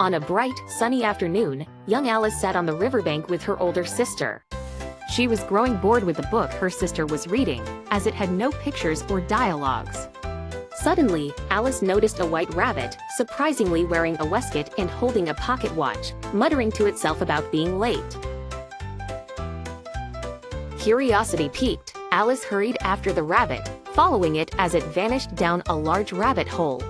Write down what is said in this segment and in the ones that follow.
On a bright, sunny afternoon, young Alice sat on the riverbank with her older sister. She was growing bored with the book her sister was reading, as it had no pictures or dialogues. Suddenly, Alice noticed a white rabbit, surprisingly wearing a waistcoat and holding a pocket watch, muttering to itself about being late. Curiosity piqued, Alice hurried after the rabbit, following it as it vanished down a large rabbit hole.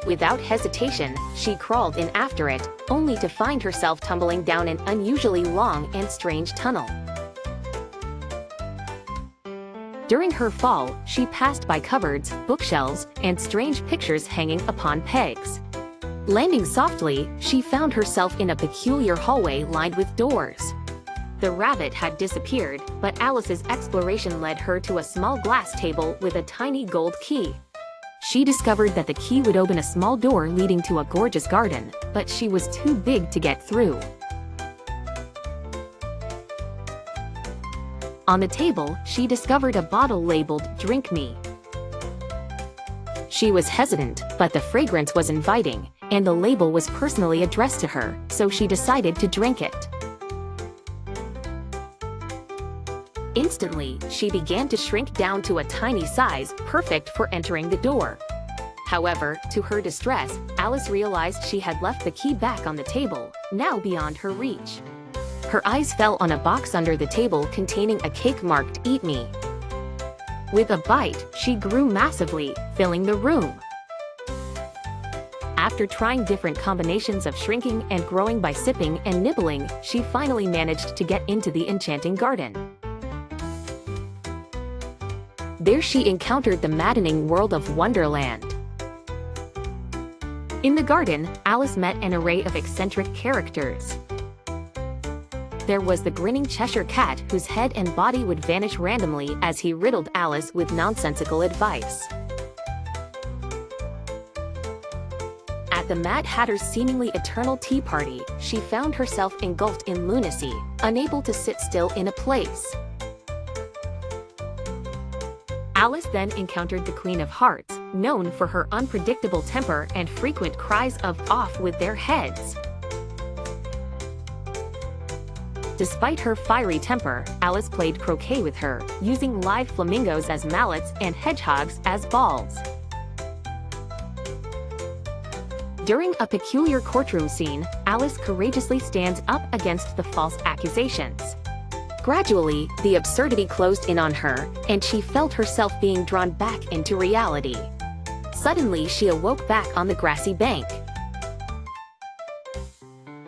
Without hesitation, she crawled in after it, only to find herself tumbling down an unusually long and strange tunnel. During her fall, she passed by cupboards, bookshelves, and strange pictures hanging upon pegs. Landing softly, she found herself in a peculiar hallway lined with doors. The rabbit had disappeared, but Alice's exploration led her to a small glass table with a tiny gold key. She discovered that the key would open a small door leading to a gorgeous garden, but she was too big to get through. On the table, she discovered a bottle labeled "Drink Me." She was hesitant, but the fragrance was inviting, and the label was personally addressed to her, so she decided to drink it. Instantly, she began to shrink down to a tiny size, perfect for entering the door. However, to her distress, Alice realized she had left the key back on the table, now beyond her reach. Her eyes fell on a box under the table containing a cake marked "Eat Me." With a bite, she grew massively, filling the room. After trying different combinations of shrinking and growing by sipping and nibbling, she finally managed to get into the enchanting garden. There she encountered the maddening world of Wonderland. In the garden, Alice met an array of eccentric characters. There was the grinning Cheshire Cat whose head and body would vanish randomly as he riddled Alice with nonsensical advice. At the Mad Hatter's seemingly eternal tea party, she found herself engulfed in lunacy, unable to sit still in a place. Alice then encountered the Queen of Hearts, known for her unpredictable temper and frequent cries of "off with their heads." Despite her fiery temper, Alice played croquet with her, using live flamingos as mallets and hedgehogs as balls. During a peculiar courtroom scene, Alice courageously stands up against the false accusations. Gradually, the absurdity closed in on her, and she felt herself being drawn back into reality. Suddenly, she awoke back on the grassy bank.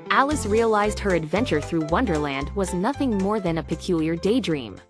Alice realized her adventure through Wonderland was nothing more than a peculiar daydream.